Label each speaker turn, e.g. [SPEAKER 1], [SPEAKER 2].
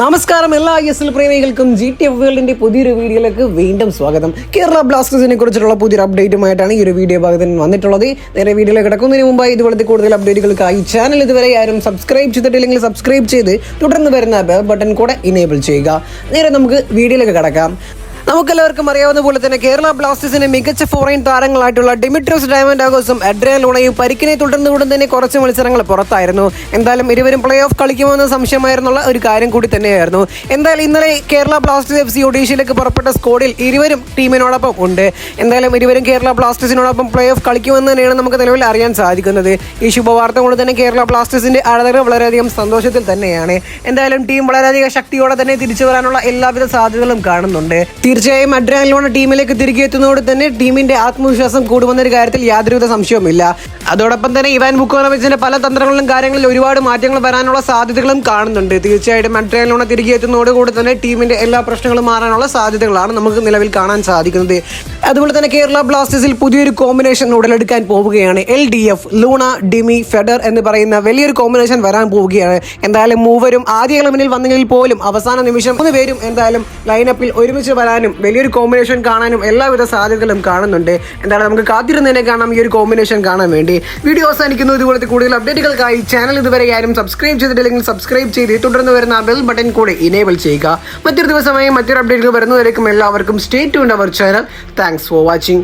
[SPEAKER 1] നമസ്കാരം എല്ലാ ISL പ്രേമികൾക്കും GTF വേൾഡിന്റെ പുതിയൊരു വീഡിയോയിലേക്ക് വീണ്ടും സ്വാഗതം. കേരള ബ്ലാസ്റ്റേഴ്സിനെ കുറിച്ചുള്ള പുതിയൊരു അപ്ഡേറ്റുമായിട്ടാണ് ഈ ഒരു വീഡിയോ ഭാഗത്തിൽ വന്നിട്ടുള്ളത്. നേരെ വീഡിയോയിലേക്ക് കിടക്കുന്നതിന് മുമ്പായി ഇതുപോലത്തെ കൂടുതൽ അപ്ഡേറ്റുകൾക്കായി ചാനൽ ഇതുവരെ ആരും സബ്സ്ക്രൈബ് ചെയ്തിട്ടില്ലെങ്കിൽ സബ്സ്ക്രൈബ് ചെയ്ത് തുടർന്ന് വരുന്ന ബെൽ ബട്ടൺ കൂടെ ഇനേബിൾ ചെയ്യുക. നേരെ നമുക്ക് വീഡിയോയിലേക്ക് കിടക്കാം. നമുക്കെല്ലാവർക്കും അറിയാവുന്ന പോലെ തന്നെ കേരള ബ്ലാസ്റ്റേഴ്സിന് മികച്ച ഫോറിൻ താരങ്ങളായിട്ടുള്ള ഡിമിട്രിയോസ് ഡയമൻഡാഗോസും അഡ്രിയാൻ ലൂണയും പരിക്കിനെ തുടർന്നുകൊണ്ട് തന്നെ കുറച്ച് മത്സരങ്ങൾ പുറത്തായിരുന്നു. എന്തായാലും ഇരുവരും പ്ലേ ഓഫ് കളിക്കുമെന്ന സംശയമായിരുന്നുള്ള ഒരു കാര്യം കൂടി തന്നെയായിരുന്നു. എന്തായാലും ഇന്നലെ കേരള ബ്ലാസ്റ്റേഴ്സ് FC ഒഡീഷയിലേക്ക് പുറപ്പെട്ട സ്ക്വാഡിൽ ഇരുവരും ടീമിനോടൊപ്പം ഉണ്ട്. എന്തായാലും ഇരുവരും കേരള ബ്ലാസ്റ്റേഴ്സിനോടൊപ്പം പ്ലേ ഓഫ് കളിക്കുമെന്ന് തന്നെയാണ് നമുക്ക് നിലവിൽ അറിയാൻ സാധിക്കുന്നത്. ഈ ശുഭവാർത്ത കൊണ്ട് തന്നെ കേരള ബ്ലാസ്റ്റേഴ്സിന്റെ ആരാധകർ വളരെയധികം സന്തോഷത്തിൽ തന്നെയാണ്. എന്തായാലും ടീം വളരെയധികം ശക്തിയോടെ തന്നെ തിരിച്ചു വരാനുള്ള എല്ലാവിധ സാധ്യതകളും കാണുന്നുണ്ട്. തീർച്ചയായും അഡ്രിയാൻ ലൂണ ടീമിലേക്ക് തിരികെ എത്തുന്നതോടെ തന്നെ ടീമിന്റെ ആത്മവിശ്വാസം കൂടുമെന്നൊരു കാര്യത്തിൽ യാതൊരുവിധ സംശയവുമില്ല. അതോടൊപ്പം തന്നെ ഇവാൻ ബുക്കോനോവിച്ചിന്റെ പല തന്ത്രങ്ങളിലും കാര്യങ്ങളിലും ഒരുപാട് മാറ്റങ്ങൾ വരാനുള്ള സാധ്യതകളും കാണുന്നുണ്ട്. തീർച്ചയായിട്ടും അഡ്രിയാൻ ലൂണ തിരികെ എത്തുന്നതോടുകൂടി തന്നെ ടീമിന്റെ എല്ലാ പ്രശ്നങ്ങളും മാറാനുള്ള സാധ്യതകളാണ് നമുക്ക് നിലവിൽ കാണാൻ സാധിക്കുന്നത്. അതുപോലെ തന്നെ കേരള ബ്ലാസ്റ്റേഴ്സിൽ പുതിയൊരു കോമ്പിനേഷൻ ഉടലെടുക്കാൻ പോവുകയാണ്. LDF ലൂണ ഡിമി ഫെഡർ എന്ന് പറയുന്ന വലിയൊരു കോമ്പിനേഷൻ വരാൻ പോവുകയാണ്. എന്തായാലും മൂവരും ആദ്യ ഇളവനിൽ വന്നെങ്കിൽ പോലും അവസാന നിമിഷം 3 പേരും എന്തായാലും ലൈനപ്പിൽ ഒരുമിച്ച് വരാനും വലിയൊരു കോമ്പിനേഷൻ കാണാനും എല്ലാവിധ സാധ്യതകളും കാണുന്നുണ്ട്. എന്തായാലും നമുക്ക് കാത്തിരുന്നതിനെ കാണാം ഈ ഒരു കോമ്പിനേഷൻ കാണാൻ വേണ്ടി. വീഡിയോ അവസാനിക്കുന്നു. ഇതുപോലത്തെ കൂടുതൽ അപ്ഡേറ്റുകൾക്കായി ചാനൽ ഇതുവരെ ആരും സബ്സ്ക്രൈബ് ചെയ്തിട്ടില്ലെങ്കിൽ സബ്സ്ക്രൈബ് ചെയ്ത് തുടർന്ന് വരുന്ന ബെൽ ബട്ടൺ കൂടെ ഇനേബിൾ ചെയ്യുക. മറ്റൊരു ദിവസമായി മറ്റൊരു അപ്ഡേറ്റുകൾ വരുന്നവരേക്കും എല്ലാവർക്കും stay tuned our channel. Thanks for watching.